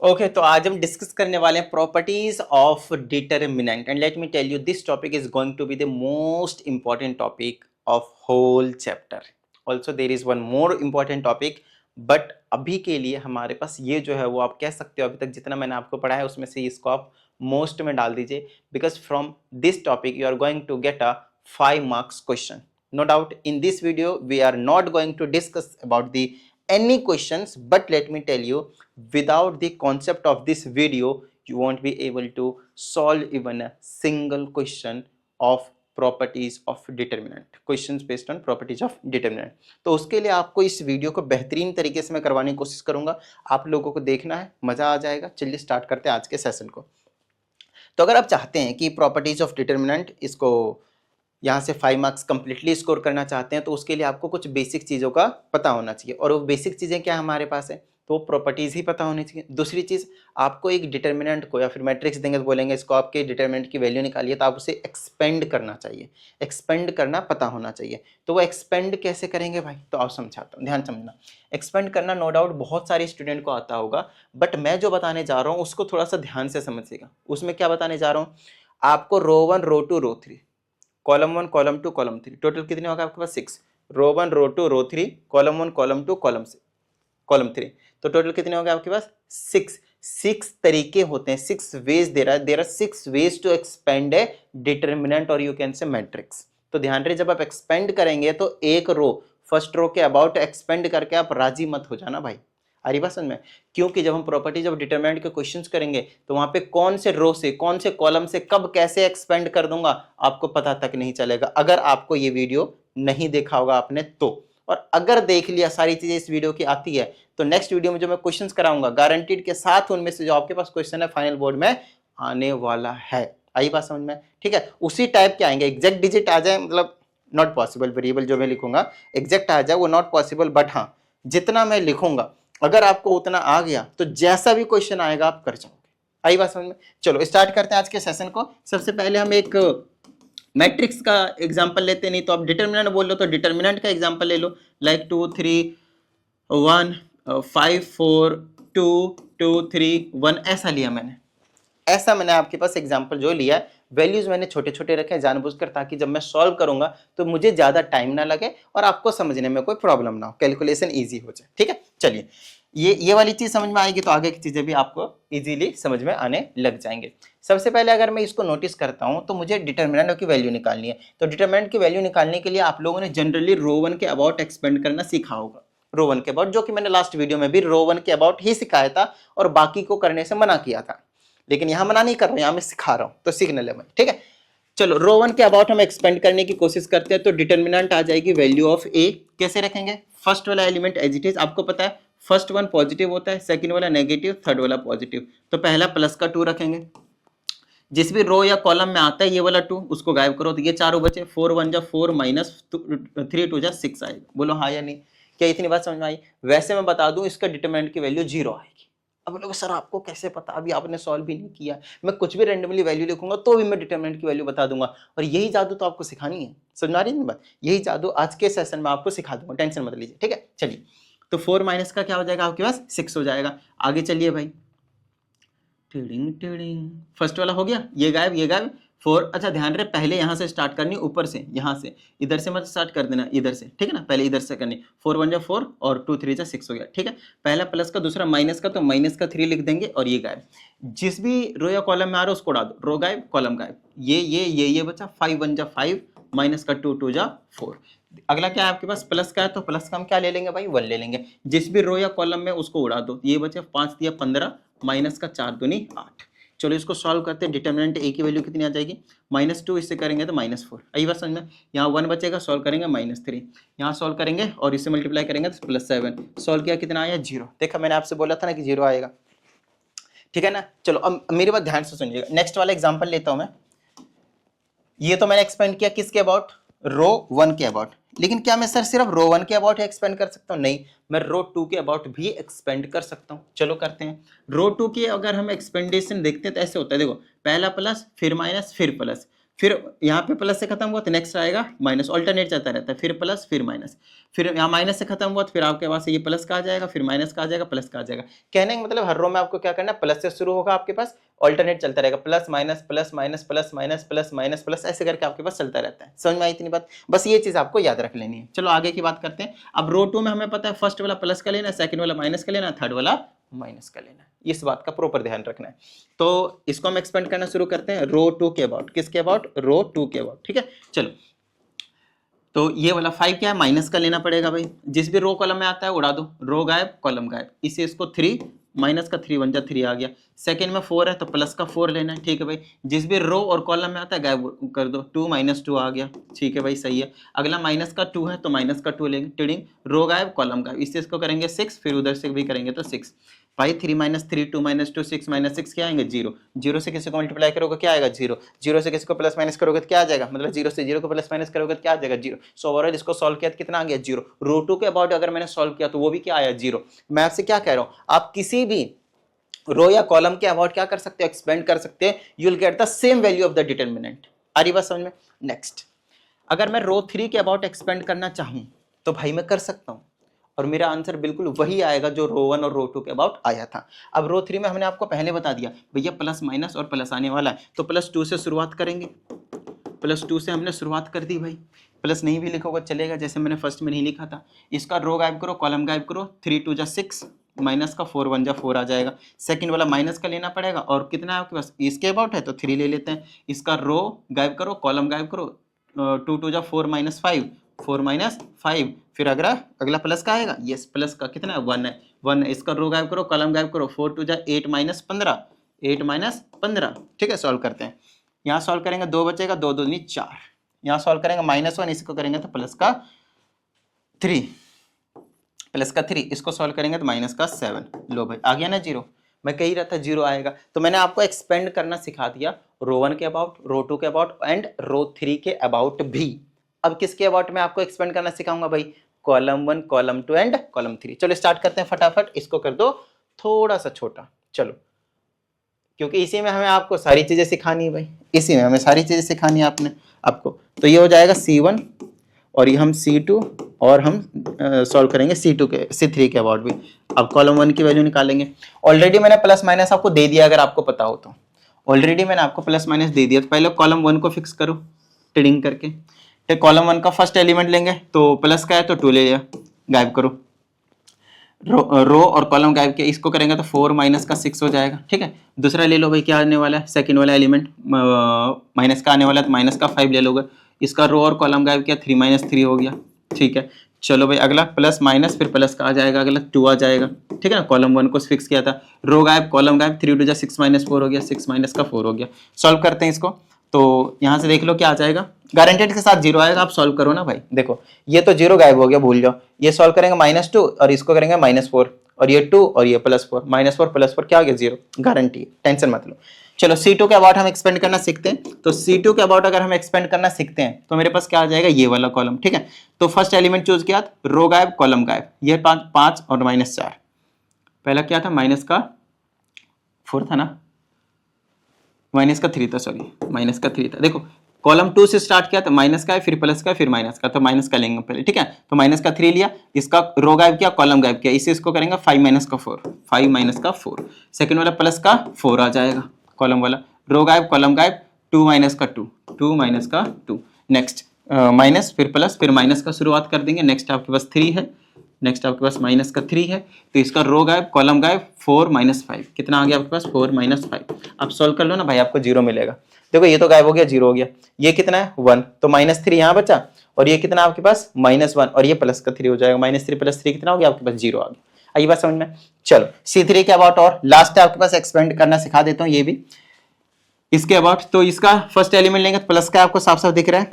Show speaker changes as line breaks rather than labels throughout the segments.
Okay तो आज हम डिस्कस करने वाले हैं properties of determinant and let me tell you this topic is going to be the most important topic of whole chapter. Also there is one more important topic, but अभी के लिए हमारे पास ये जो है वो आप कह सकते हो अभी तक जितना मैंने आपको पढ़ा है उसमें से इसको आप मोस्ट में डाल दीजिए, because from this topic you are going to get a 5 marks question. No doubt in this video we are not going to discuss about the any questions, but let me tell you, without the concept of this video you won't be able to solve even a single question of properties of determinant, questions based on properties of determinant. तो उसके लिए आपको इस video को बेहतरीन तरीके से मैं करवाने की कोशिश करूंगा, आप लोगों को देखना है, मजा आ जाएगा। चलिए स्टार्ट करते हैं आज के सेशन को। तो अगर आप चाहते हैं कि प्रॉपर्टीज ऑफ डिटरमिनेंट इसको यहाँ से 5 मार्क्स कंप्लीटली स्कोर करना चाहते हैं, तो उसके लिए आपको कुछ बेसिक चीज़ों का पता होना चाहिए। और वो बेसिक चीज़ें क्या हमारे पास है, तो प्रॉपर्टीज़ ही पता होनी चाहिए। दूसरी चीज़, आपको एक डिटरमिनेंट को या फिर मैट्रिक्स देंगे तो बोलेंगे इसको आपके डिटरमिनेंट की वैल्यू निकालिए, तो आप उसे एक्सपेंड करना चाहिए, एक्सपेंड करना पता होना चाहिए। तो वो एक्सपेंड कैसे करेंगे भाई, तो आप समझाता हूँ, ध्यान समझना। एक्सपेंड करना नो डाउट बहुत सारे स्टूडेंट को आता होगा, बट मैं जो बताने जा रहा हूँ उसको थोड़ा सा ध्यान से समझिएगा। उसमें क्या बताने जा रहा हूँ, आपको रो 1 रो 2 रो 3, कॉलम 1 कॉलम 2 कॉलम 3, टोटल कितने होगा आपके पास 6। रो 1 रो 2 रो 3, कॉलम 1 कॉलम 2 कॉलम 3, तो टोटल कितने होंगे आपके पास 6 तरीके होते हैं, 6 वेज दे रहा है, there are 6 ways to expand a determinant और यू कैन से मैट्रिक्स। तो ध्यान रहे, जब आप एक्सपेंड करेंगे तो एक रो, फर्स्ट रो के अबाउट एक्सपेंड करके आप राजी मत हो जाना भाई, आ रही बात समझ में। क्योंकि जब हम प्रॉपर्टीज ऑफ डिटरमिनेंट के क्वेश्चंस करेंगे तो वहां पे कौन से रो से कौन से कॉलम से कब कैसे एक्सपेंड कर दूंगा आपको पता तक नहीं चलेगा, अगर आपको ये वीडियो नहीं देखा होगा आपने तो। और अगर देख लिया सारी चीजें इस वीडियो की आती है, तो नेक्स्ट वीडियो में जो मैं क्वेश्चंस कराऊंगा गारंटीड के साथ उनमें से जो आपके पास क्वेश्चन है फाइनल बोर्ड में आने वाला है। आई बात समझ में, ठीक है। उसी टाइप के आएंगे, एग्जैक्ट डिजिट आ जाए मतलब नॉट पॉसिबल, वेरिएबल जो मैं लिखूंगा एग्जैक्ट आ जाए वो नॉट पॉसिबल, बट हाँ जितना मैं लिखूंगा अगर आपको उतना आ गया तो जैसा भी क्वेश्चन आएगा आप कर जाओगे। आई बात समझ में। चलो स्टार्ट करते हैं आज के सेशन को। सबसे पहले हम एक मैट्रिक्स का एग्जांपल लेते, नहीं तो आप डिटरमिनेंट बोल लो तो डिटरमिनेंट का एग्जांपल ले लो, लाइक 2 3 1 5 4 2 2 3 1, ऐसा लिया मैंने, ऐसा मैंने आपके पास एग्जांपल जो लिया है, वैल्यूज मैंने छोटे छोटे रखे हैं जानबूझकर, ताकि जब मैं सॉल्व करूंगा तो मुझे ज्यादा टाइम ना लगे और आपको समझने में कोई प्रॉब्लम ना हो, कैलकुलेशन इजी हो जाए, ठीक है। चलिए ये वाली चीज समझ में आएगी तो आगे की चीजें भी आपको इजीली समझ में आने लग जाएंगे। सबसे पहले अगर मैं इसको नोटिस करता हूं तो मुझे डिटरमिनेंट की वैल्यू निकालनी है, तो डिटरमिनेंट की वैल्यू निकालने के लिए आप लोगों ने जनरली रो 1 के अबाउट एक्सपेंड करना सीखा होगा, रो 1 के अबाउट, जो कि मैंने लास्ट वीडियो में भी रो 1 के अबाउट ही सिखाया था और बाकी को करने से मना किया था, लेकिन यहां मना नहीं कर रहा हूं, यहां मैं सिखा रहा हूं तो सीखने ले, ठीक है। चलो रो 1 के अबाउट हम एक्सपेंड करने की कोशिश करते हैं, तो डिटरमिनेंट आ जाएगी वैल्यू ऑफ ए। कैसे रखेंगे, फर्स्ट वाला एलिमेंट एज इट इज, आपको पता है फर्स्ट वन पॉजिटिव होता है, सेकंड वाला नेगेटिव, थर्ड वाला पॉजिटिव, तो पहला प्लस का 2 रखेंगे। जिस भी रो या कॉलम में आता है ये वाला 2 उसको गायब करो, तो ये चारों बचे, 4 1 जा 4 माइनस 3 2 जा 6 आएगा। बोलो हाँ या नहीं, क्या इतनी बात समझ में आई। वैसे मैं बता दूं इसका डिटरमिनेंट की वैल्यू 0 आएगी। अब लोग सर आपको कैसे पता, अभी आपने सॉल्व भी नहीं किया, मैं कुछ भी रैंडमली वैल्यू लिखूंगा तो भी मैं डिटरमिनेंट की वैल्यू बता दूंगा, और यही जादू तो आपको सिखानी है, समझ आ रही है बात, यही जादू आज के सेशन में आपको सिखा दूंगा, टेंशन मत लीजिए, ठीक है। चलिए तो 4 माइनस का क्या हो जाएगा आपके पास 6 हो जाएगा। आगे चलिए भाई, टिडिंग टिडिंग, फर्स्ट वाला हो गया, ये गायब ये गायब 4। अच्छा ध्यान रहे पहले यहाँ से स्टार्ट करनी, ऊपर से, यहाँ से, इधर से मत स्टार्ट कर देना, इधर से, ठीक है ना, पहले इधर से करनी। 4 1 जा 4 और 2 3 जा 6 हो गया, ठीक है। पहला प्लस का, दूसरा माइनस का, तो माइनस का 3 लिख देंगे और ये गायब। जिस भी रो या कॉलम में आ रहा है उसको उड़ा दो, रो गायब कॉलम गायब, ये बचा 5 1 जा 5 माइनस का 2 2 जा 4। अगला क्या है आपके पास, प्लस का है, तो प्लस का हम क्या ले लेंगे भाई 1 ले लेंगे। जिस भी रो या कॉलम में उसको उड़ा दो, ये बचे 5 दिया 15 माइनस का 4 दूनी 8। चलो इसको सॉल्व करते हैं, डिटरमिनेंट ए की वैल्यू कितनी आ जाएगी -2, इससे करेंगे तो -4, आई बात समझ में। यहाँ 1 बचेगा, सॉल्व करेंगे -3, यहाँ सॉल्व करेंगे और इससे मल्टीप्लाई करेंगे तो +7, सॉल्व किया कितना आया 0। देखा मैंने आपसे बोला था ना कि 0 आएगा, ठीक है ना। चलो अब मेरी बात ध्यान से सुनिएगा, नेक्स्ट वाला एग्जाम्पल लेता हूं मैं। ये तो मैंने एक्सपेंड किया किसके अबाउट, रो 1 के अबाउट, लेकिन क्या मैं सर सिर्फ रो 1 के अबाउट एक्सपेंड कर सकता हूँ, नहीं, मैं रो 2 के अबाउट भी एक्सपेंड कर सकता हूँ। चलो करते हैं। रो 2 की अगर हम एक्सपेंडेशन देखते हैं तो ऐसे होता है, देखो पहला प्लस फिर माइनस फिर प्लस, फिर यहाँ पे प्लस से खत्म हुआ तो नेक्स्ट आएगा माइनस, ऑल्टरनेट चलता रहता है, फिर प्लस फिर माइनस, फिर यहाँ माइनस से खत्म हुआ तो फिर आपके पास ये प्लस का आ जाएगा, फिर माइनस का आ जाएगा, प्लस का आ जाएगा। कहने का मतलब हर रो में आपको क्या करना है, प्लस से शुरू होगा आपके पास, ऑल्टरनेट चलता रहेगा, plus minus plus minus plus minus plus minus plus, ऐसे करके आपके पास चलता रहता है। समझ में आई इतनी बात? बस ये चीज आपको याद रख लेनी है। चलो आगे की बात करते हैं। अब रो 2 में हमें पता है फर्स्ट वाला प्लस का लेना है, सेकंड वाला माइनस का लेना है, थर्ड वाला माइनस का लेना है। इस बात का प्रॉपर ध्यान रखना है। तो इसको हम एक्सपेंड करना शुरू करते हैं रो 2 के अबाउट। किसके अबाउट? रो 2 के अबाउट। ठीक है, चलो। तो ये वाला 5 क्या है, माइनस का लेना पड़ेगा भाई। जिस भी रो कॉलम में आता है उड़ा दो, रो गायब कॉलम गायब। इसे इसको 3 माइनस का 3 1 जा 3 आ गया। सेकंड में 4 है तो प्लस का 4 लेना है। ठीक है भाई, जिस भी रो और कॉलम में आता है गायब कर दो, 2 माइनस 2 आ गया। ठीक है भाई, सही है। अगला माइनस का 2 है तो माइनस का 2 लेंगे। टिडिंग, रो गायब कॉलम गायब। इससे इसको करेंगे 6, फिर उधर से भी करेंगे तो 6 भाई। 3 माइनस 3 2 माइनस 2 6 माइनस 6 क्या आएंगे? 0। 0 से किसी को मल्टीप्लाई करोगे क्या आएगा? 0। 0 से किसी को प्लस माइनस करोगे तो क्या आ जाएगा? मतलब 0 से 0 को प्लस माइनस करोगे तो क्या आ जाएगा? 0। सो ओवरऑल इसको सॉल्व किया तो कितना आ गया? 0। रो 2 के अबाउट अगर मैंने सॉल्व किया तो वो भी क्या आया? 0। मैं आपसे क्या कह रहा हूं, आप किसी भी रो या कॉलम के अबाउट क्या कर सकते हो? एक्सपेंड कर सकते हैं। You will get the same value of the determinant. आ रही बात समझ में? नेक्स्ट, अगर मैं रो 3 के अबाउट एक्सपेंड करना चाहूं तो भाई मैं कर सकता हूं, और मेरा आंसर बिल्कुल वही आएगा जो रो 1 और रो 2 के अबाउट आया था। अब रो 3 में हमने आपको पहले बता दिया भैया प्लस माइनस और प्लस आने वाला है, तो प्लस 2 से शुरुआत करेंगे। प्लस 2 से हमने शुरुआत कर दी भाई। प्लस नहीं भी लिखोगे चलेगा, जैसे मैंने फर्स्ट में नहीं लिखा था। इसका रो गायब करो, कॉलम गायब करो। 3 2 जा 6, माइनस का 4 1 जा 4 आ जाएगा। सेकंड वाला माइनस का लेना पड़ेगा, और कितना है आपके पास? इसके अबाउट है तो 3 ले लेते हैं। इसका रो गायब करो, कॉलम गायब करो। 2 2 जा 4 माइनस 5, 4 माइनस 5, फिर अगला प्लस का आएगा। यस, प्लस का कितना है? 1 है। 1 है। इसका रो गायब करो, कॉलम गायब करो। 4 2 जा 8 माइनस 15, 8 माइनस 15। ठीक है, सॉल्व करते हैं। यहाँ सॉल्व करेंगे 2 बचेगा, 2 2 4। यहाँ सॉल्व करेंगे -1, इसको करेंगे तो प्लस का 3, प्लस का 3, इसको सॉल्व करेंगे तो माइनस का 7। लो भाई आ गया ना 0। मैं कह ही रहा था 0 आएगा। तो मैंने आपको एक्सपेंड करना सिखा दिया रो 1 के अबाउट, रो 2 के अबाउट एंड रो 3 के अबाउट भी। अब किसके अबाउट में आपको एक्सपेंड करना सिखाऊंगा भाई? Column 1, column 2 and column 3। चलो स्टार्ट करते हैं फटाफट। इसको कर दो थोड़ा सा छोटा, चलो, क्योंकि इसी में हमें आपको सारी चीजें सिखानी है भाई। इसी में हमें सारी चीजें सिखानी है आपको। तो ये हो जाएगा C1, और ये हम C2, और हम सॉल्व करेंगे C3 के अबाउट भी। अब कॉलम 1 की वैल्यू निकालेंगे। ऑलरेडी मैंने प्लस माइनस आपको दे दिया, अगर आपको पता हो तो। ऑलरेडी मैंने आपको प्लस माइनस दे दिया, तो पहले कॉलम 1 को फिक्स करो टिडिंग करके। फिर कॉलम 1 का फर्स्ट एलिमेंट लेंगे, तो प्लस का है तो 2 ले लिया, गायब करो। रो और कॉलम गायब किया, इसको करेंगे तो 4 माइनस का 6 हो जाएगा। ठीक है, दूसरा ले लो भाई, क्या आने वाला है? सेकंड वाला एलिमेंट माइनस का आने वाला है, तो माइनस का 5 ले लोगे। इसका रो और कॉलम गायब किया, 3 माइनस 3 हो गया। ठीक है, चलो भाई अगला प्लस माइनस, फिर प्लस का आ जाएगा, अगला 2 आ जाएगा। ठीक है ना, कॉलम 1 को फिक्स किया था। रो गायब, कॉलम गायब, 3 2 जा 6 माइनस 4 हो गया, 6 माइनस का 4 हो गया। सॉल्व करते हैं इसको, तो यहाँ से देख लो क्या आ जाएगा। गारंटेड के साथ 0 आएगा। आप सॉल्व करो ना भाई, देखो ये तो 0 गायब हो गया, भूल जाओ। ये सॉल्व करेंगे -2, और इसको करेंगे -4, और ये 2 और ये +4, -4 +4 क्या आ गया? 0। गारंटी, टेंशन मत लो। चलो C2 के अबाउट हम एक्सपेंड करना सीखते हैं। तो C2 के अबाउट अगर हम एक्सपेंड करना सीखते हैं तो मेरे पास क्या आ जाएगा? ये वाला कॉलम। ठीक है, तो फर्स्ट एलिमेंट चूज किया, रो गायब कॉलम गायब। ये 5 और -4। पहला क्या था? माइनस का 4 था ना, माइनस का 3 था, सॉरी माइनस का 3 था। देखो कॉलम 2 से स्टार्ट किया तो माइनस का है, फिर प्लस का है, फिर माइनस का, तो माइनस का लेंगे पहले। ठीक है, तो माइनस का 3 लिया, इसका रो गायब किया, कॉलम गायब किया। इसे इसको करेंगे 5 माइनस का 4, 5 माइनस का 4। सेकंड वाला प्लस का 4 आ जाएगा, कॉलम वाला। रो गायब कॉलम गायब, 2 माइनस का 2, 2 माइनस का 2। नेक्स्ट माइनस, फिर प्लस, फिर माइनस का शुरुआत कर देंगे। नेक्स्ट आपके पास 3 है, नेक्स्ट आपके पास माइनस का 3 है, तो इसका रो गायब कॉलम गायब, 4 माइनस 5। कितना आ गया आपके पास? 4 माइनस 5। आप सॉल्व कर लो ना भाई, आपको 0 मिलेगा। देखो ये तो गायब हो गया, 0 हो गया। ये कितना है? 1, तो -3 यहाँ बचा, और ये कितना आपके पास? -1, और ये प्लस का 3 हो जाएगा। -3 + 3 कितना हो गया आपके पास? 0 आ गया। आई बात समझ में? चलो C3 के अबाउट और लास्ट आपके पास एक्सपेंड करना सिखा देता हूँ ये भी इसके अबाउट। तो इसका फर्स्ट एलिमेंट लेंगे तो प्लस का आपको साफ साफ दिख रहा है,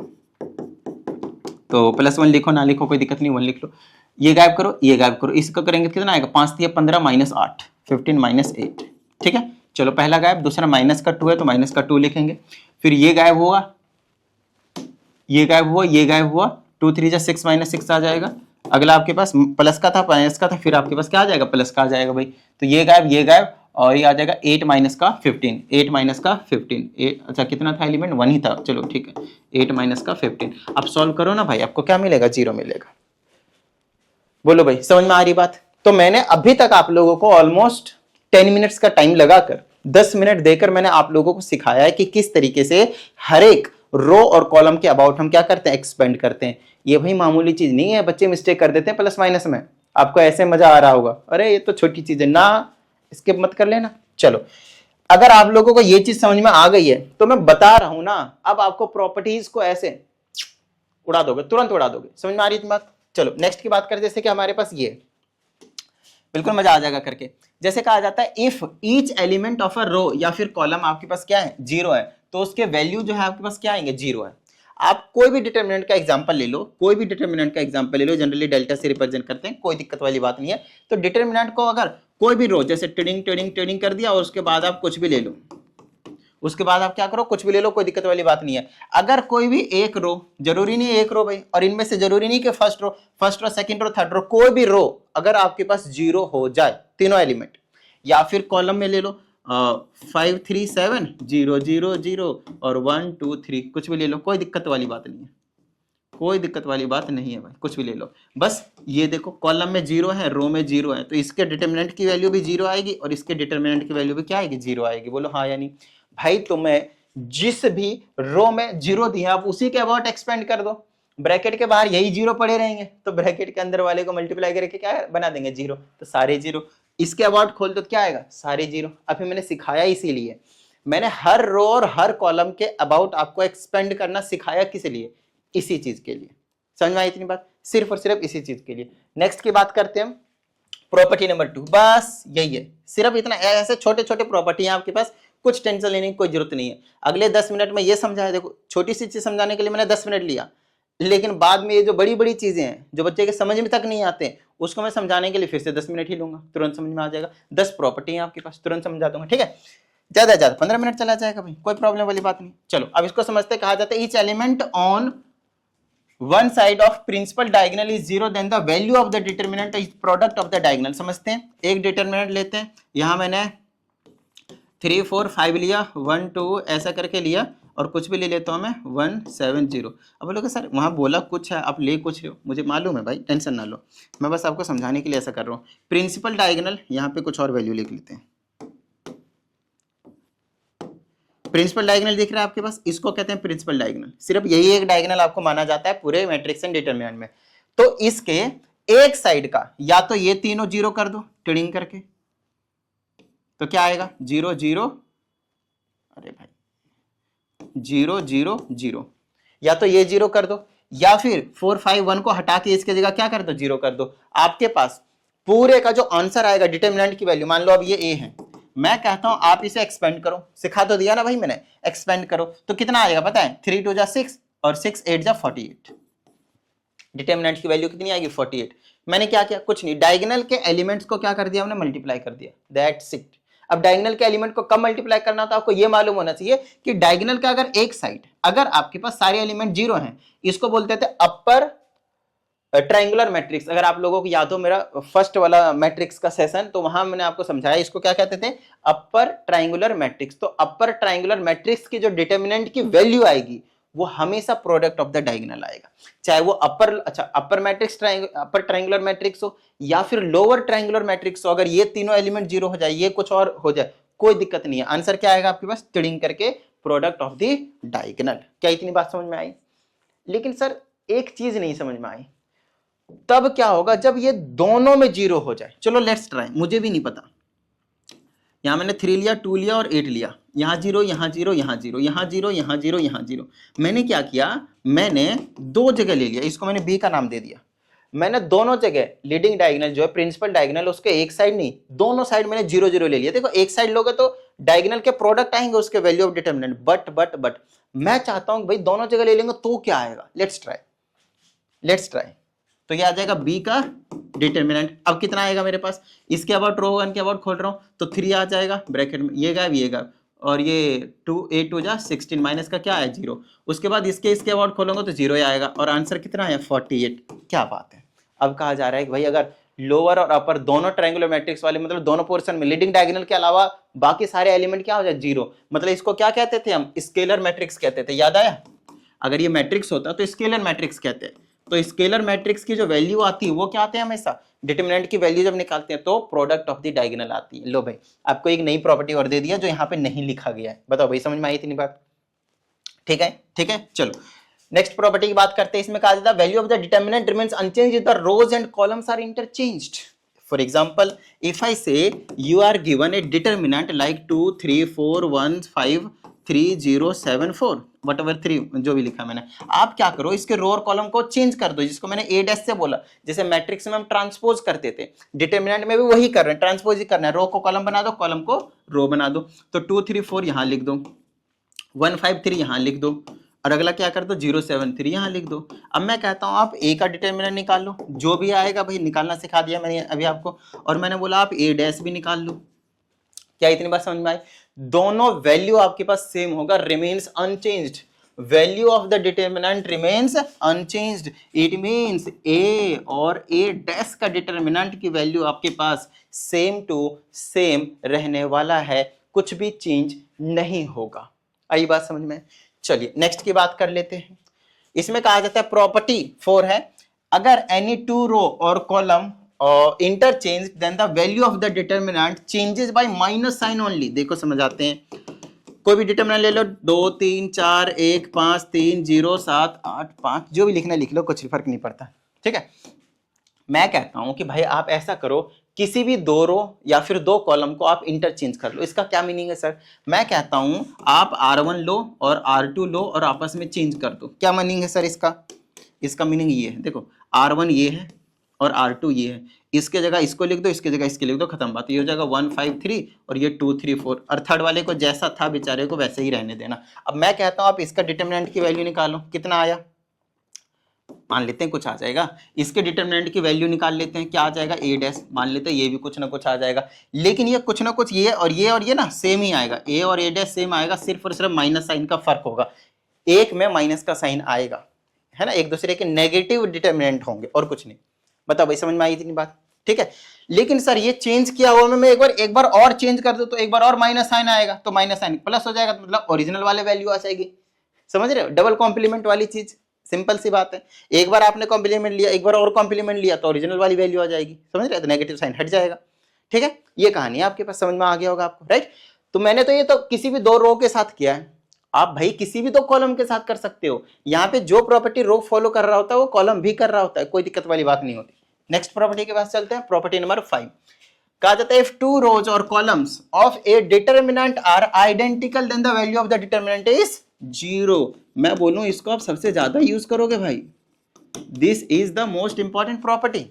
तो +1 लिखो, ना लिखो कोई दिक्कत नहीं, 1 लिख लो। ये गायब करो, ये गायब करो, इसका करेंगे कितना आएगा? 5 3 15 -8, 15 - 8। ठीक है, चलो पहला गायब, दूसरा माइनस का 2 है तो माइनस का 2 लिखेंगे। फिर ये गायब हुआ, ये गायब हुआ, ये गायब हुआ, 2 3 जा 6 -6 आ जाएगा। अगला आपके पास प्लस का था, माइनस का था, फिर आपके पास क्या आ जाएगा? प्लस का आ जाएगा भाई। तो ये गायब, और ये आ जाएगा 8 माइनस का 15, 8 माइनस का 15, अच्छा कितना था एलिमेंट, 1 ही था, चलो ठीक है, 8 माइनस का 15। अब सॉल्व करो ना भाई, आपको क्या मिलेगा, 0 मिलेगा। बोलो भाई समझ में आ रही बात। तो मैंने अभी तक आप लोगों को ऑलमोस्ट 10 मिनट्स का टाइम लगाकर 10 मिनट देकर मैंने आप लोगों को सिखाया है कि किस तरीके से हर एक रो और कॉलम के अबाउट हम क्या करते हैं, एक्सपेंड करते हैं। ये भाई मामूली चीज नहीं है, बच्चे मिस्टेक कर देते हैं प्लस माइनस में, आपको ऐसे मजा आ रहा होगा, अरे ये तो छोटी चीज है ना, स्किप मत कर लेना। चलो अगर आप लोगों को ये चीज समझ में आ गई है तो मैं बता रहा हूं ना, अब आपको प्रॉपर्टीज को ऐसे उड़ा दोगे, तुरंत उड़ा दोगे। समझ में आ रही है बात। चलो नेक्स्ट की बात करें, जैसे कि हमारे पास ये बिल्कुल मजा आ जाएगा करके, जैसे कहा जाता है if each element of a row या फिर कॉलम आपके पास क्या है, 0 है, तो उसके वैल्यू जो है आपके पास क्या आएंगे, 0 है। आप कोई भी डिटरमिनेंट का एग्जांपल ले लो, कोई भी डिटरमिनेंट का एग्जांपल ले लो, जनरली डेल्टा से रिप्रेजेंट करते हैं, कोई दिक्कत वाली बात नहीं है। तो डिटरमिनेंट को अगर कोई भी रो जैसे ट्रेडिंग ट्रेडिंग ट्रेडिंग कर दिया और उसके बाद आप कुछ भी ले लो, उसके बाद आप क्या करो, कुछ भी ले लो, कोई दिक्कत वाली बात नहीं है। अगर कोई भी एक रो, जरूरी नहीं एक रो भाई, और इनमें से जरूरी नहीं कि first row second row third row, कोई भी रो अगर आपके पास 0 हो जाए, तीनों एलिमेंट, या फिर कॉलम में ले लो 5 3 7 0 0 0 और 1 2 3, कुछ भी ले लो, कोई दिक्कत वाली बात नहीं है, कोई दिक्कत वाली बात नहीं है भाई, कुछ भी ले लो। बस ये देखो कॉलम में 0 है, रो में 0 है, तो इसके डिटरमिनेंट की वैल्यू भी 0 आएगी और इसके डिटरमिनेंट की वैल्यू भी क्या आएगी, 0 आएगी। बोलो हाँ या नहीं भाई। तुम्हें जिस भी रो में 0 दिया आप उसी के अबाउट एक्सपेंड कर दो, ब्रैकेट के बाहर यही 0 पड़े रहेंगे तो ब्रैकेट के अंदर वाले को मल्टीप्लाई करके क्या बना देंगे, 0, तो सारे 0। इसके अबाउट खोल दो तो क्या आएगा, सारे 0। अभी मैंने सिखाया, इसीलिए मैंने हर रो और हर कॉलम के अबाउट आपको एक्सपेंड करना सिखाया, किस लिए, इसी चीज के लिए। समझ में आई इतनी बात, सिर्फ और सिर्फ इसी चीज के लिए। नेक्स्ट की बात करते हैं हम, प्रॉपर्टी नंबर 2, बस यही है, सिर्फ इतना। ऐसे छोटे छोटे प्रॉपर्टी है आपके पास, कुछ टेंशन लेने की कोई जरूरत नहीं है। अगले 10 मिनट में ये समझाया, देखो छोटी सी चीज समझाने के लिए मैंने 10 मिनट लिया, लेकिन बाद में ये जो बड़ी बड़ी चीजें हैं जो बच्चे के समझ में तक नहीं आते, उसको मैं समझाने के लिए फिर से 10 मिनट ही लूंगा, तुरंत समझ में आ जाएगा। 10 प्रॉपर्टी है आपके पास, तुरंत समझा दूंगा, ठीक है। ज्यादा ज्यादा 15 मिनट चला जाएगा भाई, कोई प्रॉब्लम वाली बात नहीं। चलो अब इसको समझते, कहा जाता है each element on one side of principal diagonal is 0, then the value of the determinant is product of the diagonal. समझते हैं, एक डिटरमिनेंट लेते हैं, यहां मैंने 3 4 5 लिया, 1 2 ऐसा करके लिया, और कुछ भी ले लेता हूं मैं 1 7 0। अब बोलोगे सर वहां बोला कुछ है, आप ले कुछ रहे हो, मुझे मालूम है भाई, टेंशन ना लो, मैं बस आपको समझाने के लिए ऐसा कर रहा हूँ। प्रिंसिपल डायगोनल, यहाँ पे कुछ और वैल्यू लिख लेते हैं, प्रिंसिपल डायगोनल दिख रहा है आपके पास, इसको कहते हैं प्रिंसिपल डायगोनल। सिर्फ यही एक डायगोनल आपको माना जाता है पूरे मैट्रिक्स एंड डिटरमिनेंट में। तो इसके एक साइड का या तो ये तीनों 0 कर दो ट्रेडिंग करके, तो क्या आएगा 0 0, अरे भाई 0 0 0, या तो ये 0 कर दो, या फिर 4 5 1 को हटा के इसके जगह क्या कर दो, 0 कर दो। आपके पास पूरे का जो आंसर आएगा डिटरमिनेंट की वैल्यू, मान लो अब ये a है, मैं कहता हूं आप इसे एक्सपेंड करो, सिखा तो दिया ना भाई मैंने, एक्सपेंड करो तो कितना आएगा पता है, 3 2 जा 6 और 6 8 जा 48। डिटरमिनेंट की वैल्यू कितनी आएगी, 48। मैंने क्या किया, कुछ नहीं, डायगोनल के एलिमेंट्स को क्या कर दिया हमने, मल्टीप्लाई कर दिया, दैट्स इट। अब डायगोनल के एलिमेंट को कब मल्टीप्लाई करना होता है, आपको ये मालूम होना चाहिए कि डायगोनल का अगर एक साइड, अगर आपके पास सारे एलिमेंट 0 हैं, इसको बोलते थे अपर ट्रायंगुलर मैट्रिक्स। अगर आप लोगों को याद हो मेरा फर्स्ट वाला मैट्रिक्स का सेशन, तो वहां मैंने आपको समझाया इसको क्या कहते थे, अपर ट्रायंगुलर मैट्रिक्स। तो अपर ट्रायंगुलर मैट्रिक्स की जो डिटरमिनेंट की वैल्यू आएगी वो हमेशा प्रोडक्ट ऑफ द डायगोनल आएगा, चाहे वो अपर मैट्रिक्स अपर ट्रायंगुलर मैट्रिक्स हो या फिर लोअर ट्रायंगुलर मैट्रिक्स हो। अगर ये तीनों एलिमेंट 0 हो जाए, ये कुछ और हो जाए, कोई दिक्कत नहीं है, आंसर क्या आएगा आपके पास, ट्रेडिंग करके प्रोडक्ट ऑफ द डायगोनल। क्या इतनी बात समझ में आई? लेकिन सर एक चीज नहीं समझ में आई, तब क्या होगा जब ये दोनों में 0 हो जाए। चलो लेट्स ट्राई, मुझे भी नहीं पता। यहां मैंने 3 लिया, 2 लिया और 8 लिया, यहां 0 यहां 0 यहां 0 यहां 0 यहां 0 यहां 0। मैंने क्या किया, मैंने दो जगह ले लिया, इसको मैंने बी का नाम दे दिया। मैंने दोनों जगह लीडिंग डायगोनल जो है प्रिंसिपल डायगोनल, उसके एक साइड नहीं, दोनों साइड मैंने 0 0 ले लिया। देखो एक साइड लोगे तो डायगोनल के प्रोडक्ट आएंगे उसके वैल्यू ऑफ डिटरमिनेंट, बट मैं चाहता हूं भाई दोनों जगह ले लेंगे तो क्या आएगा, लेट्स ट्राई। तो ये आ जाएगा बी का डिटरमिनेंट। अब कितना आएगा मेरे पास, इसके अबाउट रो 1 के अबाउट खोल रहा हूं तो 3 आ जाएगा ब्रैकेट में, ये गायब, और ये 2 8 2 जा 16, माइनस का क्या है 0। उसके बाद इसके अबाउट खोलूंगा तो 0 आएगा, और आंसर कितना है 48। क्या बात है। अब कहा जा रहा है कि भाई अगर लोअर और अपर दोनों ट्रायंगुलर मैट्रिक्स वाले, मतलब दोनों पोर्शन में लीडिंग डायगोनल के अलावा बाकी सारे एलिमेंट क्या हो जाए, जीरो। मतलब इसको क्या कहते थे हम, स्केलर मैट्रिक्स कहते थे, याद आया? अगर ये मैट्रिक्स होता तो स्केलर मैट्रिक्स कहते हैं। तो स्केलर मैट्रिक्स की जो वैल्यू आती है वो क्या आते हैं हमेशा, डिटरमिनेंट की वैल्यू जब निकालते हैं तो प्रोडक्ट ऑफ द डायगोनल आती है। लो भाई, आपको एक नई प्रॉपर्टी और दे दिया जो यहाँ पे नहीं लिखा गया है। बताओ भाई, समझ में आई इतनी बात? ठीक है, ठीक है, चलो नेक्स्ट प्रॉपर्टी की बात करते हैं। इसमें कहा जाता है value of the determinant remains unchanged if the rows and columns are interchanged. For example, if I say you are given a determinant like 2 3 4 1 5 3 0 7 4 whatever 3 जो भी लिखा मैंने, आप क्या करो इसके रो और कॉलम को चेंज कर दो, जिसको मैंने ए डैश से बोला। जैसे मैट्रिक्स में हम ट्रांसपोज करते थे, डिटरमिनेंट में भी वही कर रहे हैं, ट्रांसपोज ही करना है। रो को कॉलम बना दो, कॉलम को रो बना दो। तो 2 3 4 यहाँ लिख दो, 1 5 3 यहाँ लिख दो, और अगला क्या कर दो, 0 7 3 यहाँ लिख दो। अब मैं कहता हूँ आप ए का डिटरमिनेंट निकाल लो, जो भी आएगा भाई निकालना सिखा दिया मैंने अभी आपको, और मैंने बोला आप ए डैश भी निकाल लो। क्या इतनी बात समझ में आई? दोनों वैल्यू आपके पास सेम होगा, remains unchanged. Value of the determinant remains unchanged, it means A और ए डैश का डिटरमिनेंट की वैल्यू आपके पास सेम टू सेम रहने वाला है, कुछ भी चेंज नहीं होगा। आई बात समझ में? चलिए नेक्स्ट की बात कर लेते हैं। इसमें कहा जाता है प्रॉपर्टी 4 है, अगर एनी टू रो और column interchange then the value of the determinant changes by minus sign only. देखो समझ आते हैं, कोई भी डिटरमिनेंट ले लो, 2 3 4 1 5 3 0 7 8 5, जो भी लिखना लिख लो, कुछ फर्क नहीं पड़ता। ठीक है, मैं कहता हूं कि भाई आप ऐसा करो, किसी भी दो रो या फिर दो कॉलम को आप इंटरचेंज कर लो। इसका क्या मीनिंग है सर? मैं कहता हूं आप R1 लो और R2 लो और आपस में चेंज कर दो। क्या मीनिंग है सर इसका? इसका मीनिंग ये है, देखो R1 ये है और R2 ये है, इसके जगह इसको लिख दो, इसके जगह इसके लिख दो, खत्म बात। ये हो जाएगा 1 5 3 और ये 2 3 4, और थर्ड वाले को जैसा था बेचारे को वैसे ही रहने देना। अब मैं कहता हूं आप इसका डिटरमिनेंट की वैल्यू निकालो, कितना आया? मान लेते हैं कुछ आ जाएगा। इसके डिटरमिनेंट की वैल्यू निकाल लेते हैं, क्या आ जाएगा, ए डैश। मान लेते हैं ये भी कुछ ना कुछ आ जाएगा, लेकिन ये कुछ ना कुछ ये और ये ना सेम ही आएगा, ए और ए डैश सेम आएगा, सिर्फ और सिर्फ माइनस साइन का फर्क होगा। एक में माइनस का साइन आएगा, है ना, एक दूसरे के नेगेटिव डिटरमिनेंट होंगे और कुछ नहीं। बताओ भाई, समझ में आई इतनी बात? ठीक है, लेकिन सर ये चेंज किया हुआ मैं एक बार और चेंज कर दूं तो एक बार और माइनस साइन आएगा, तो माइनस साइन प्लस हो जाएगा, तो मतलब ओरिजिनल वाले वैल्यू आ जाएगी। समझ रहे हो? डबल कॉम्प्लीमेंट वाली चीज, सिंपल सी बात है। एक बार आपने कॉम्प्लीमेंट लिया, एक बार और कॉम्प्लीमेंट लिया तो ओरिजिनल वाली वैल्यू आ जाएगी। समझ रहे हो? तो नेगेटिव साइन हट जाएगा। ठीक है, ये कहानी है आपके पास, समझ में आ गया होगा आपको, राइट? तो मैंने तो ये तो किसी भी दो रो के साथ किया है, आप भाई किसी भी दो कॉलम के साथ कर सकते हो। यहाँ पे जो प्रॉपर्टी रो फॉलो कर रहा होता है वो कॉलम भी कर रहा होता है, कोई दिक्कत वाली बात नहीं होती। नेक्स्ट प्रॉपर्टी के पास चलते हैं, प्रॉपर्टी नंबर 5। कहा जाता है इफ टू रोज और columns of a determinant are identical then the value of the determinant is 0। मैं बोलूं इसको आप सबसे ज्यादा यूज करोगे भाई, this is the most important property.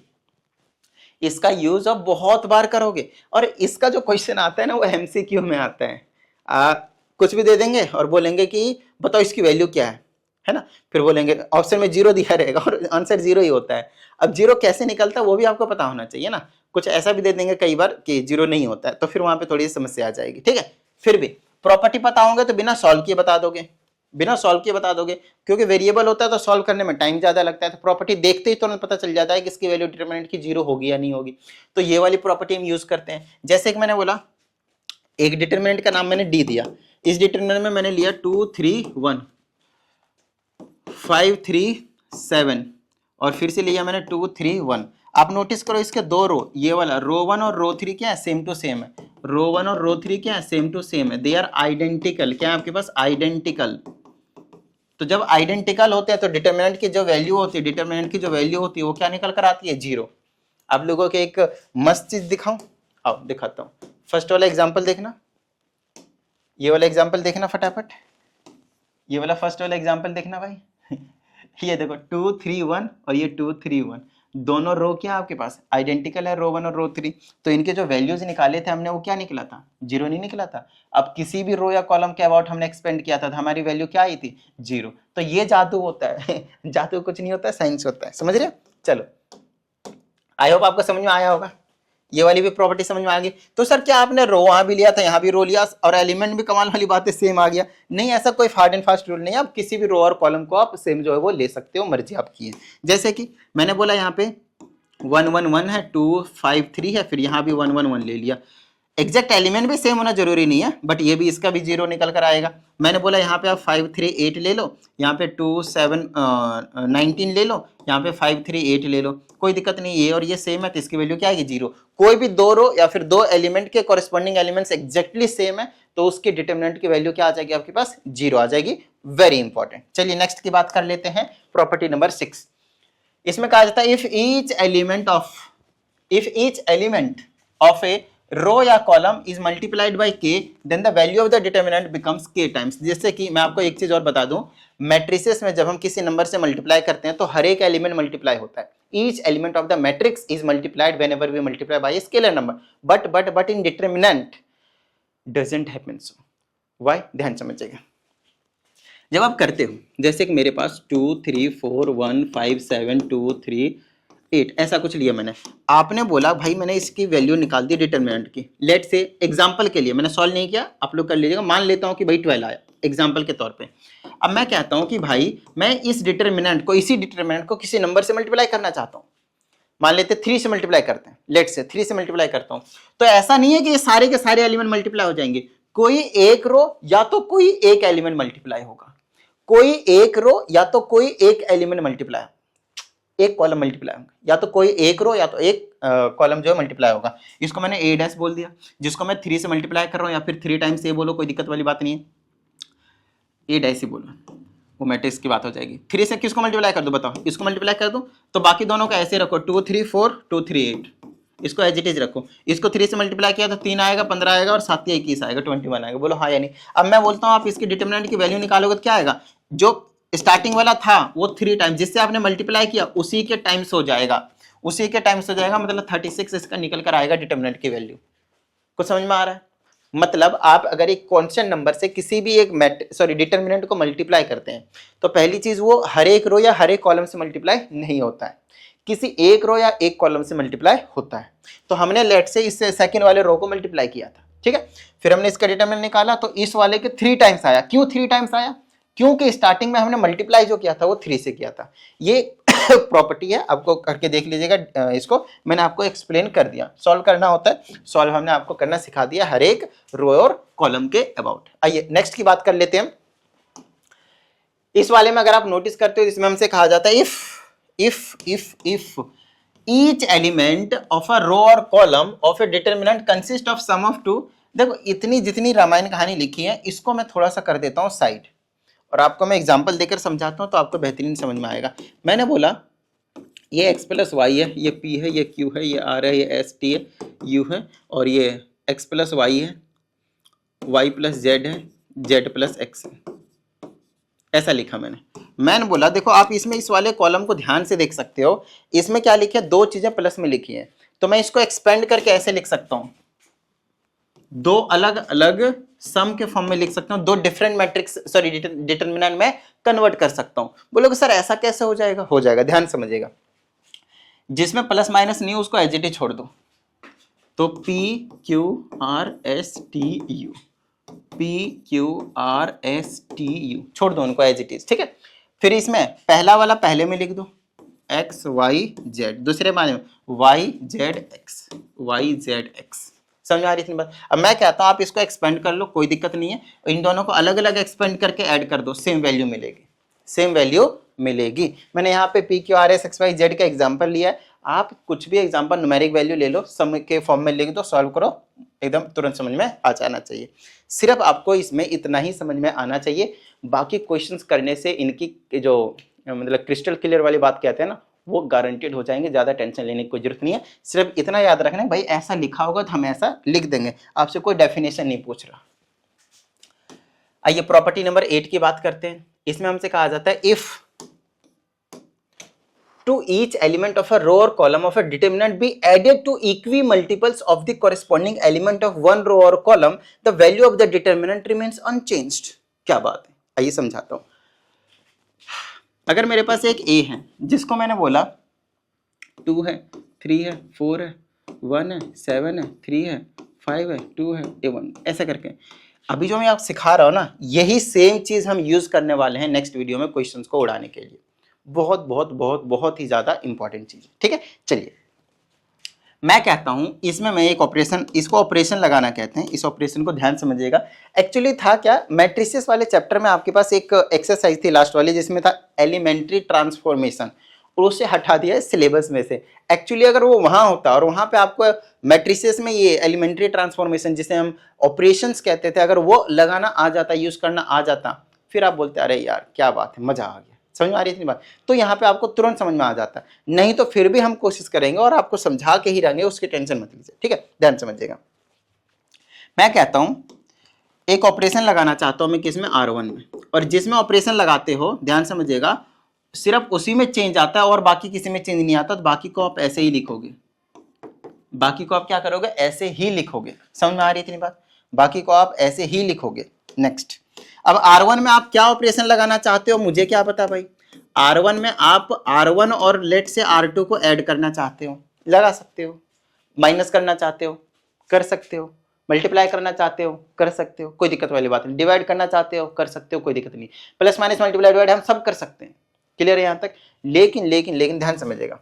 इसका यूज आप बहुत बार करोगे, और इसका जो क्वेश्चन आता है ना वो एमसीक्यू में आता है। कुछ भी दे देंगे और बोलेंगे कि बताओ इसकी वैल्यू क्या है ना, फिर बोलेंगे ऑप्शन में 0 दिया रहेगा और आंसर 0 ही होता है। अब 0 कैसे निकलता है वो भी आपको पता होना चाहिए ना, कुछ ऐसा भी दे देंगे कई बार कि 0 नहीं होता है, तो फिर वहां पे थोड़ी समस्या आ जाएगी। ठीक है, फिर भी प्रॉपर्टी पता होंगे तो बिना सॉल्व किए बता दोगे, बिना सॉल्व किए बता दोगे, क्योंकि वेरिएबल होता है तो सॉल्व करने में टाइम ज्यादा लगता है। तो प्रॉपर्टी देखते ही तुरंत पता चल जाता है कि इसकी वैल्यू डिटरमिनेंट की 0 होगी या नहीं होगी। तो ये वाली प्रॉपर्टी हम यूज करते हैं। जैसे कि मैंने बोला एक डिटरमिनेंट का नाम मैंने डी दिया, इस डिटरमिनेंट में मैंने लिया 2 3 1 5 3 7 और फिर से लिया मैंने 2 3 1। आप नोटिस करो इसके दो रो, ये वाला रो 1 और रो 3 क्या है, सेम टू सेम है। रो 1 और रो 3 क्या है, सेम टू सेम है, दे आर आइडेंटिकल। क्या है आपके पास, आइडेंटिकल। तो जब आइडेंटिकल होते हैं तो डिटरमिनेंट की जो वैल्यू होती है, डिटरमिनेंट की जो वैल्यू होती है वो क्या निकल कर आती है, 0। आप लोगों को एक मस्त चीज दिखाऊं, आओ दिखाता हूं। फर्स्ट वाला एग्जांपल देखना, ये वाला एग्जांपल देखना फटाफट, ये वाला फर्स्ट वाला एग्जांपल देखना भाई। ये देखो 2 3 1 और ये 2 3 1, दोनों रो क्या आपके पास आइडेंटिकल है, रो 1 और रो 3। तो इनके जो वैल्यूज निकाले थे हमने वो क्या निकला था, 0 नहीं निकला था। अब किसी भी रो या कॉलम के अबाउट हमने एक्सपेंड किया था तो हमारी वैल्यू क्या आई थी, 0। तो ये जादू होता है। जादू कुछ नहीं होता है, साइंस होता है। समझ रहे हो? चलो आई होप आपको समझ में आया होगा, ये वाली भी प्रॉपर्टी समझ में आ गई। तो सर क्या आपने रो वहां भी लिया था, यहाँ भी रो लिया और एलिमेंट भी कमाल वाली बात है सेम आ गया? नहीं, ऐसा कोई हार्ड एंड फास्ट रूल नहीं है। आप किसी भी रो और कॉलम को आप सेम जो है वो ले सकते हो, मर्जी आपकी है। जैसे कि मैंने बोला यहाँ पे 1 1 1 है, 2 5 3 है, फिर यहाँ भी 1 1 1 ले लिया। एग्जैक्ट एलिमेंट भी सेम होना जरूरी नहीं है, बट ये भी इसका भी 0 निकल कर आएगा। मैंने बोला यहाँ पे आप 5 3 8 ले लो, यहाँ पे 2 7 19 ले लो, यहाँ पे 5 3 8 ले लो, कोई दिक्कत नहीं, ये और ये सेम है तो इसकी वैल्यू क्या आएगी 0। कोई भी दो रो या फिर दो एलिमेंट के कॉरेस्पॉन्डिंग एलिमेंट्स एग्जैक्टली सेम है तो उसकी डिटरमिनेंट की वैल्यू क्या आ जाएगी आपके पास 0 आ जाएगी। Very important. चलिए नेक्स्ट की बात कर लेते हैं, प्रॉपर्टी नंबर 6। इसमें कहा जाता है if each element of a row या column is multiplied by k then the value of the determinant becomes k times. जैसे कि मैं आपको एक चीज और बता दूं, मैट्रिसेस में जब हम किसी नंबर से मल्टीप्लाई करते हैं तो हर एक एलिमेंट मल्टीप्लाई होता है। Each element of the matrix is multiplied whenever we multiply by a scalar number, but in determinant doesn't happen so. Why? ध्यान समझिएगा। जब आप करते हो, जैसे कि मेरे पास 2 3 4 1 5 7 2 3 8 ऐसा कुछ लिया मैंने, आपने बोला भाई मैंने इसकी वैल्यू निकाल दी डिटरमिनेंट की। लेट से एग्जांपल के लिए मैंने सॉल्व नहीं किया, आप लोग कर लीजिएगा। मान लेता हूं कि भाई 12 आया एग्जांपल के तौर पे। अब मैं कहता हूं कि भाई मैं इस डिटरमिनेंट को, इसी डिटरमिनेंट को किसी नंबर से मल्टीप्लाई करना चाहता हूं। मान लेते 3 से मल्टीप्लाई करते हैं, लेट से 3 से मल्टीप्लाई करता हूं, तो ऐसा नहीं है कि ये सारे के सारे एलिमेंट मल्टीप्लाई हो जाएंगे। कोई एक रो या तो कोई एक एलिमेंट मल्टीप्लाई होगा, कोई एक रो या तो कोई एक एलिमेंट मल्टीप्लाई, एक कॉलम मल्टीप्लाई होगा, या तो कोई एक रो या तो एक कॉलम जो है मल्टीप्लाई होगा। इसको मैंने ए डैश बोल दिया, जिसको मैं 3 से मल्टीप्लाई कर रहा हूं, या फिर 3 टाइम्स ए बोलो, कोई दिक्कत वाली बात नहीं है, ए डैश ही बोलो, वो मैट्रिक्स की बात हो जाएगी। 3 से किसको मल्टीप्लाई कर दो बताओ? इसको मल्टीप्लाई कर दो, तो बाकी दोनों का ऐसे रखो, 2 3 4 2 3 8, इसको एज इट इज रखो। इसको 3 से मल्टीप्लाई किया तो 3 आएगा, 15 आएगा, और 7 या 21 आएगा, 21 आएगा। बोलो हाँ या नहीं। अब मैं बोलता हूँ आप इसकी डिटरमिनेंट की वैल्यू निकालोगे तो क्या आएगा? जो स्टार्टिंग वाला था वो 3 टाइम्स जिससे आपने मल्टीप्लाई किया उसी के टाइम्स हो जाएगा, उसी के टाइम्स हो जाएगा, मतलब 36 इसका निकल कर आएगा डिटरमिनेंट की वैल्यू। कुछ समझ में आ रहा है? मतलब आप अगर एक कांस्टेंट नंबर से किसी भी एक डिटरमिनेंट को मल्टीप्लाई करते हैं तो पहली चीज वो हर एक रो या हर एक कॉलम से मल्टीप्लाई नहीं होता है, किसी एक रो या एक कॉलम से मल्टीप्लाई होता है। तो हमने लेट से इस सेकंड वाले रो को मल्टीप्लाई किया था, ठीक है, फिर हमने इसका डिटरमिनेंट निकाला तो इस वाले के 3 टाइम्स आया। क्यों 3 टाइम्स आया? क्योंकि स्टार्टिंग में हमने मल्टीप्लाई जो किया था वो 3 से किया था। ये प्रॉपर्टी है, आपको करके देख लीजिएगा। इसको मैंने आपको एक्सप्लेन कर दिया, सॉल्व करना होता है, सॉल्व हमने आपको करना सिखा दिया हर एक रो और कॉलम के अबाउट। आइए नेक्स्ट की बात कर लेते हैं। इस वाले में अगर आप नोटिस करते हो, इसमें हमसे कहा जाता है if each element of a row और column of a determinant consist of sum of 2। देखो इतनी जितनी रामायण कहानी लिखी है इसको मैं थोड़ा सा कर देता हूं साइड, और आपको मैं एग्जांपल देकर समझाता हूं तो आपको बेहतरीन समझ में आएगा। मैंने बोला ये x प्लस वाई है, ये p है, ये q है, ये r है, ये s t है, u है, और ये x प्लस वाई है, y प्लस z है, z प्लस x है। ऐसा लिखा मैंने बोला देखो आप इसमें इस वाले कॉलम को ध्यान से देख सकते हो, इसमें क्या लिखा है? 2 चीजें प्लस में लिखी है, तो मैं इसको एक्सपेंड करके ऐसे लिख सकता हूं, 2 अलग अलग सम के फॉर्म में लिख सकता हूं, 2 डिफरेंट मैट्रिक्स डिटरमिनेंट में कन्वर्ट कर सकता हूं। बोलोगे सर ऐसा कैसे हो जाएगा? हो जाएगा, ध्यान समझिएगा। जिसमें प्लस माइनस नहीं उसको एज इट इज छोड़ दो, तो p q r s t u, p q r s t u छोड़ दो उनको एज इट इज, ठीक है। फिर इसमें पहला वाला पहले में लिख दो x y z, दूसरे माने में y z x। समझ में आ रही इतनी बात? अब मैं कहता हूं आप इसको एक्सपेंड कर लो, कोई दिक्कत नहीं है, इन दोनों को अलग अलग एक्सपेंड करके ऐड कर दो, सेम वैल्यू मिलेगी, सेम वैल्यू मिलेगी। मैंने यहाँ पे P Q R S X Y Z का एग्जांपल लिया है, आप कुछ भी एग्जांपल न्यूमेरिक वैल्यू ले लो, सम के फॉर्म में लिख दो, सॉल्व करो, एकदम तुरंत समझ में आ जाना चाहिए। सिर्फ आपको इसमें इतना ही समझ में आना चाहिए, बाकी क्वेश्चंस करने से इनकी जो मतलब क्रिस्टल क्लियर वाली बात कहते हैं ना, वो गारंटेड हो जाएंगे, ज्यादा टेंशन लेने की कोई जरूरत नहीं है। सिर्फ इतना याद रखना भाई ऐसा लिखा होगा तो हम ऐसा लिख देंगे, आपसे कोई डेफिनेशन नहीं पूछ रहा। आइए प्रॉपर्टी नंबर 8 की बात करते हैं। इसमें हमसे कहा जाता है if to each element of a row or column of a determinant be added to equi multiples of the corresponding element of one row or column, the value of the determinant remains unchanged। क्या बात है, आइए समझाता हूं। अगर मेरे पास एक a है जिसको मैंने बोला 2 है, 3 है, 4 है, 1 है, 7 है, 3 है, 5 है, 2 है, 1, ऐसा करके अभी जो मैं आप सिखा रहा हूं ना, यही सेम चीज हम यूज करने वाले हैं नेक्स्ट वीडियो में क्वेश्चंस को उड़ाने के लिए। बहुत बहुत बहुत बहुत ही ज्यादा इंपॉर्टेंट चीज है, ठीक है। चलिए मैं कहता हूं इसमें मैं एक ऑपरेशन, इसको ऑपरेशन लगाना कहते हैं, इस ऑपरेशन को ध्यान समझिएगा। एक्चुअली था क्या, मैट्रिसेस वाले चैप्टर में आपके पास एक एक्सरसाइज थी लास्ट वाली जिसमें था एलिमेंट्री ट्रांसफॉर्मेशन, और उसे हटा दिया सिलेबस में से। एक्चुअली अगर वो वहां होता और वहां पे आपको मैट्रिसेस में ये एलिमेंट्री ट्रांसफॉर्मेशन जिसे हम ऑपरेशंस कहते थे, अगर वो लगाना आ जाता, यूज करना आ जाता, फिर आप बोलते अरे यार क्या बात है, मजा आ गया। समझ में आ रही थी बात? तो यहाँ पे आपको तुरंत समझ में आ जाता है, नहीं तो फिर भी हम कोशिश करेंगे और आपको समझा के ही रहेंगे, उसकी टेंशन मत लीजिए, ठीक है, ध्यान समझिएगा। मैं कहता हूं एक ऑपरेशन लगाना चाहता हूं मैं किसमें, R1 में, और जिसमें ऑपरेशन लगाते हो ध्यान समझिएगा सिर्फ उसी में चेंज आता है और बाकी किसी में चेंज नहीं आता, तो बाकी को आप ऐसे ही लिखोगे, बाकी को आप क्या करोगे, ऐसे ही लिखोगे। समझ में आ रही थी बात? बाकी को आप ऐसे ही लिखोगे। नेक्स्ट, अब R1 में आप क्या ऑपरेशन लगाना चाहते हो मुझे क्या पता भाई। R1 में आप R1 और लेट से R2 को ऐड करना चाहते हो, लगा सकते हो, माइनस करना चाहते हो कर सकते हो, मल्टीप्लाई करना चाहते हो कर सकते हो, कोई दिक्कत वाली बात नहीं, डिवाइड करना चाहते हो कर सकते हो, कोई दिक्कत नहीं, प्लस माइनस मल्टीप्लाई डिवाइड हम सब कर सकते हैं। क्लियर है यहां तक? लेकिन लेकिन लेकिन ध्यान समझिएगा,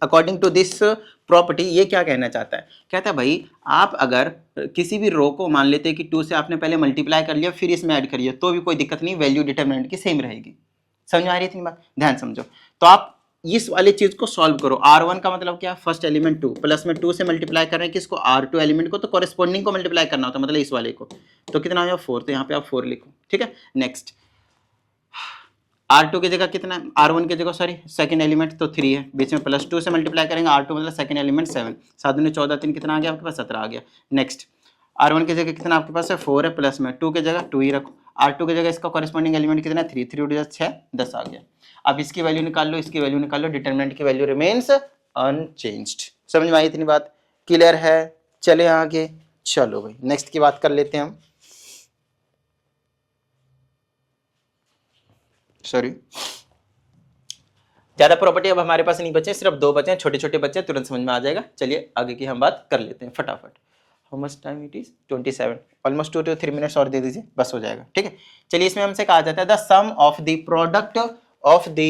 अकॉर्डिंग टू दिस प्रॉपर्टी ये क्या कहना चाहता है, कहता है भाई आप अगर किसी भी रो को मान लेते हैं कि 2 से आपने पहले मल्टीप्लाई कर लिया फिर इसमें ऐड करिए तो भी कोई दिक्कत नहीं, वैल्यू डिटरमिनेंट की सेम रहेगी। समझ में आ रही थी बात? ध्यान समझो। तो आप इस वाली चीज को सॉल्व करो। R1 का मतलब क्या, फर्स्ट एलिमेंट 2 प्लस में 2 से मल्टीप्लाई कर रहे हैं किसको, R2 एलिमेंट को, तो कॉरेस्पॉन्डिंग को मल्टीप्लाई करना होता है, मतलब इस वाले को, तो कितना हो गया 4, तो यहाँ पे आप 4 लिखो, ठीक है। नेक्स्ट, R2 की जगह कितना, R1 की जगह सॉरी सेकंड एलिमेंट तो 3 है, बीच में प्लस 2 से मल्टीप्लाई करेंगे, R2 मतलब सेकंड एलिमेंट 7, 7 में 14, 3 कितना आ गया आपके पास 17 आ गया। नेक्स्ट, R1 की जगह कितना आपके पास है 4 है, प्लस में 2 की जगह 2 ही रखो, R2 की जगह इसका कॉरेस्पॉन्डिंग एलिमेंट कितना है 3, 3 उड़ 6 10 आ गया। अब इसकी वैल्यू निकाल लो, इसकी वैल्यू निकाल लो, डिटरमिनेंट की वैल्यू रिमेन्स अनचेंज्ड। समझ में आई इतनी बात? क्लियर है? चले आगे, चलो भाई नेक्स्ट की बात कर लेते हैं हम। सॉरी, ज्यादा प्रॉपर्टी अब हमारे पास नहीं बचे, सिर्फ 2 बचे हैं, छोटे छोटे बच्चे, तुरंत समझ में आ जाएगा। चलिए आगे की हम बात कर लेते हैं फटाफट। How much time it is 27, almost 2 to 3 minutes और दे दीजिए, बस हो जाएगा, ठीक है। चलिए इसमें हमसे कहा जाता है the sum of the product of the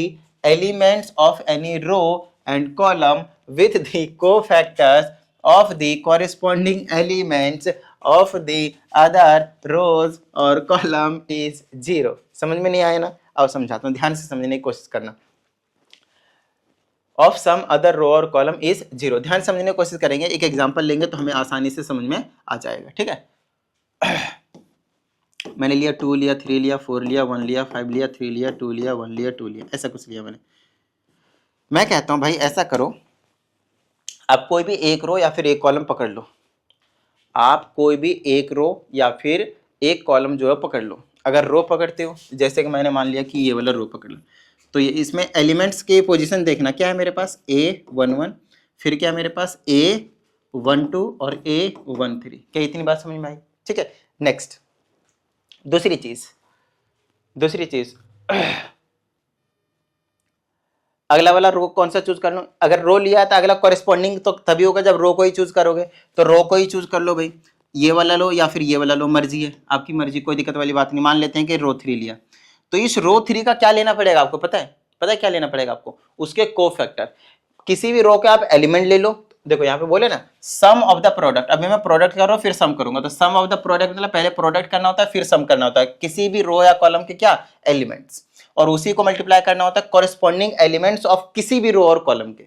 elements of any row and column with the cofactors of the corresponding elements of the other rows और कॉलम इज 0। समझ में नहीं आया ना? अब समझाता हूँ, ध्यान से समझने की कोशिश करना। ऑफ सम अदर रो और कॉलम इज 0, ध्यान समझने की कोशिश करेंगे, एक एग्जांपल लेंगे तो हमें आसानी से समझ में आ जाएगा, ठीक है। मैंने लिया 2 लिया 3 लिया 4 लिया 1 लिया 5 लिया 3 लिया 2 लिया 1 लिया 2 लिया, ऐसा कुछ लिया मैंने। मैं कहता हूं भाई ऐसा करो, आप कोई भी एक रो या फिर एक कॉलम पकड़ लो, आप कोई भी एक रो या फिर एक कॉलम जो है पकड़ लो। अगर रो पकड़ते हो, जैसे कि मैंने मान लिया कि ये वाला रो पकड़ लो, तो ये इसमें एलिमेंट्स के पोजीशन देखना, क्या है मेरे पास A11, फिर क्या है मेरे पास A12 और A13। क्या इतनी बात समझ में आई? ठीक है। नेक्स्ट, दूसरी चीज अगला वाला रो कौन सा चूज कर लो। अगर रो लिया है तो अगला कॉरेस्पॉन्डिंग तो तभी होगा जब रो को ही चूज करोगे, तो रो को ही चूज कर लो भाई, ये वाला लो या फिर ये वाला लो, मर्जी है आपकी, मर्जी, कोई दिक्कत वाली बात नहीं। मान लेते हैं कि रो 3 लिया, तो इस रो 3 का क्या लेना पड़ेगा आपको, पता है क्या लेना पड़ेगा आपको, उसके कोफैक्टर। किसी भी रो के आप एलिमेंट ले लो, देखो यहाँ पे बोले ना सम ऑफ द प्रोडक्ट, अभी मैं प्रोडक्ट कर रहा हूँ फिर सम करूंगा, तो सम ऑफ द प्रोडक्ट मतलब पहले प्रोडक्ट करना होता है फिर सम करना होता है, किसी भी रो या कॉलम के क्या एलिमेंट्स, और उसी को मल्टीप्लाई करना होता है कॉरेस्पॉन्डिंग एलिमेंट्स ऑफ किसी भी रो और कॉलम के,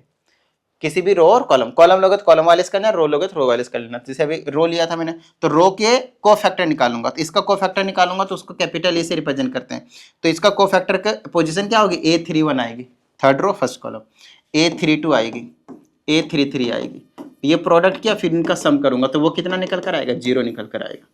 किसी भी रो और कॉलम। कॉलम लोगे तो कॉलम वाले से करना, रो लोगे तो रो वाले से कर लेना। जैसे अभी रो लिया था मैंने, तो रो के कोफैक्टर निकालूंगा, तो इसका कोफैक्टर निकालूंगा तो उसको कैपिटल ए से रिप्रेजेंट करते हैं, तो इसका कोफैक्टर का पोजीशन क्या होगी, A31 आएगी, third row first column, A32 आएगी, A33 आएगी। ये प्रोडक्ट किया फिर इनका सम करूंगा तो वो कितना निकल कर आएगा, 0 निकल कर आएगा।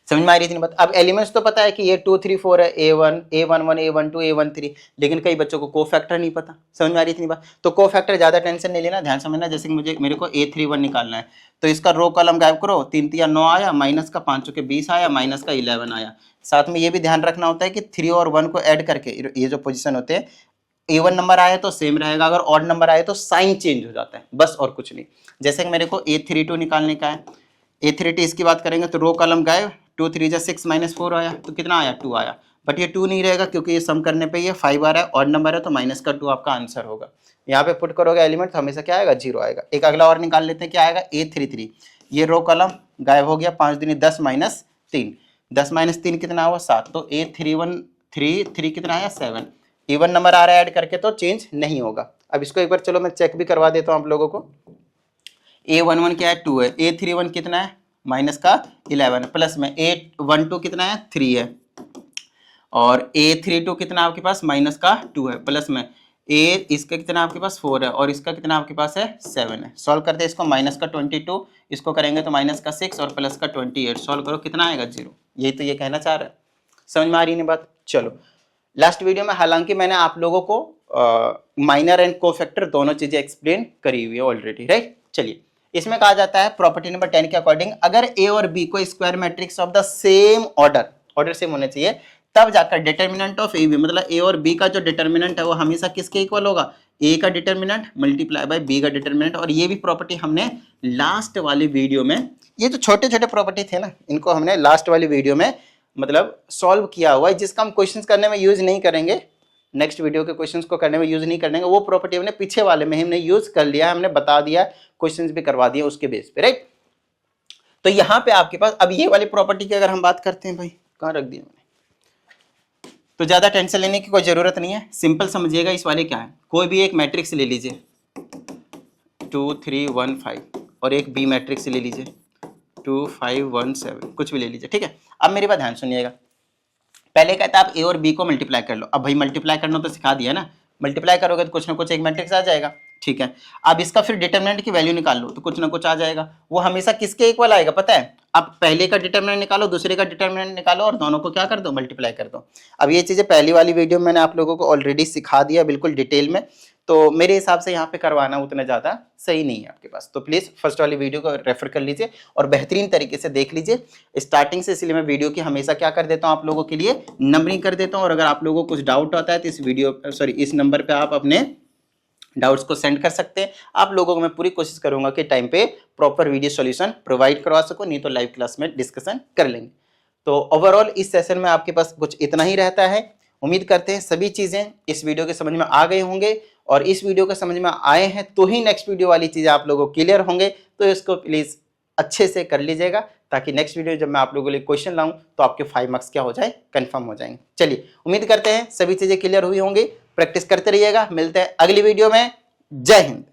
समझ में आ रही थी बात? अब एलिमेंट्स तो पता है कि ये 2 3 4 है, A1 A11 A12 A13, लेकिन कई बच्चों को कोफैक्टर नहीं पता। समझ में आ रही थी बात? तो कोफैक्टर ज्यादा टेंशन नहीं लेना, ध्यान समझना। जैसे कि मेरे को A31 निकालना है, तो इसका रो कॉलम गायब करो, 3 3 9 आया, माइनस का 5 के 20 आया, माइनस का 11 आया। साथ में ये भी ध्यान रखना होता है कि 3 और 1 को ऐड करके ये जो पोजिशन होते हैं, इवन नंबर आया तो सेम रहेगा, अगर ऑड नंबर आए तो साइन चेंज हो जाता है, बस और कुछ नहीं। जैसे कि मेरे को A32 निकालने का है, A32 इसकी बात करेंगे तो रो कॉलम गायब, 2 3 6 -4 आया, तो कितना आया 2 आया, बट ये 2 नहीं रहेगा क्योंकि ये सम करने पे ये 5 आ रहा है, ऑड नंबर है तो माइनस का 2 आपका आंसर होगा। यहाँ पे पुट करोगे एलिमेंट तो हमेशा क्या आएगा, 0 आएगा। एक अगला और निकाल लेते हैं, क्या आएगा, A33, ये रो कॉलम गायब हो गया, 5 दूनी 10 माइनस 3, 10 माइनस 3 कितना हुआ 7, तो A313 कितना आया 7, इवन नंबर आ रहा है ऐड करके तो चेंज नहीं होगा। अब इसको एक बार चलो मैं चेक भी करवा देता हूँ आप लोगों को। A11 क्या है 2 है, A31 कितना है माइनस का 11 प्लस में A12 कितना है 3 है, और A32 कितना आपके पास माइनस का 2 है, प्लस में इसका कितना आपके पास 4 है, और इसका कितना आपके पास है 7 है। सॉल्व करते हैं इसको, माइनस का 22, इसको करेंगे तो माइनस का 6 और प्लस का 28, सॉल्व करो कितना आएगा 0। यही तो ये कहना चाह रहा है, समझ में आ रही है बात। चलो लास्ट वीडियो में हालांकि मैंने आप लोगों को माइनर एंड कोफैक्टर दोनों चीजें एक्सप्लेन करी हुई है ऑलरेडी, राइट। चलिए इसमें कहा जाता है प्रॉपर्टी नंबर 10 के अकॉर्डिंग, अगर ए और बी को square matrix of the same order same होने चाहिए, तब जाकर डिटर्मिनेंट ऑफ ए बी, मतलब ए और बी का जो डिटर्मिनेंट है वो हमेशा किसके इक्वल होगा, ए का डिटर्मिनेंट मल्टीप्लाई बाय बी का डिटर्मिनेंट। और ये भी प्रॉपर्टी हमने लास्ट वाली वीडियो में, ये जो छोटे छोटे प्रॉपर्टी थे ना, इनको हमने लास्ट वाली वीडियो में मतलब सॉल्व किया हुआ है, जिसका हम क्वेश्चंस करने में यूज नहीं करेंगे, नेक्स्ट वीडियो के क्वेश्चंस को करने में यूज नहीं करेंगे, वो प्रॉपर्टी हमने पीछे वाले में हमने यूज कर लिया, हमने बता दिया, क्वेश्चंस भी करवा दिए उसके बेस पे, राइट। तो यहाँ पे आपके पास अब ये वाली प्रॉपर्टी की अगर हम बात करते हैं, भाई कहाँ रख दिया मैंने, तो ज्यादा टेंशन लेने की कोई जरूरत नहीं है, सिंपल समझिएगा। इस वाले क्या है, कोई भी एक मैट्रिक्स ले लीजिए 2 3 1 5 और एक बी मैट्रिक्स ले लीजिए 2 5 1 7, कुछ भी ले लीजिए, ठीक है। अब मेरी बात ध्यान सुनिएगा, पहले कहता है आप ए और बी को मल्टीप्लाई कर लो। अब भाई मल्टीप्लाई करना तो सिखा दिया ना, मल्टीप्लाई करोगे तो कुछ ना कुछ एक मैट्रिक्स आ जाएगा, ठीक है। अब इसका फिर डिटरमिनेंट की वैल्यू निकाल लो तो कुछ ना कुछ आ जाएगा, वो हमेशा किसके इक्वल आएगा पता है, आप पहले का डिटरमिनेंट निकालो, दूसरे का डिटरमिनेंट निकालो और दोनों को क्या कर दो, मल्टीप्लाई कर दो। अब ये चीजें पहली वाली वीडियो में मैंने आप लोगों को ऑलरेडी सिखा दिया बिल्कुल डिटेल में, तो मेरे हिसाब से यहाँ पे करवाना उतना ज़्यादा सही नहीं है आपके पास, तो प्लीज़ फर्स्ट वाली वीडियो को रेफर कर लीजिए और बेहतरीन तरीके से देख लीजिए स्टार्टिंग से। इसलिए मैं वीडियो की हमेशा क्या कर देता हूँ, आप लोगों के लिए नंबरिंग कर देता हूँ, और अगर आप लोगों को कुछ डाउट होता है तो इस नंबर पर आप अपने डाउट्स को सेंड कर सकते हैं। आप लोगों को मैं पूरी कोशिश करूंगा कि टाइम पे प्रॉपर वीडियो सॉल्यूशन प्रोवाइड करवा सकूं, नहीं तो लाइव क्लास में डिस्कशन कर लेंगे। तो ओवरऑल इस सेशन में आपके पास कुछ इतना ही रहता है। उम्मीद करते हैं सभी चीज़ें इस वीडियो के समझ में आ गए होंगे, और इस वीडियो के समझ में आए हैं तो ही नेक्स्ट वीडियो वाली चीज़ें आप लोगों को क्लियर होंगे। तो इसको प्लीज़ अच्छे से कर लीजिएगा, ताकि नेक्स्ट वीडियो जब मैं आप लोगों के लिए क्वेश्चन लाऊं तो आपके 5 मार्क्स क्या हो जाए, कंफर्म हो जाएंगे। चलिए उम्मीद करते हैं सभी चीज़ें क्लियर हुई होंगी, प्रैक्टिस करते रहिएगा। मिलते हैं अगली वीडियो में। जय हिंद।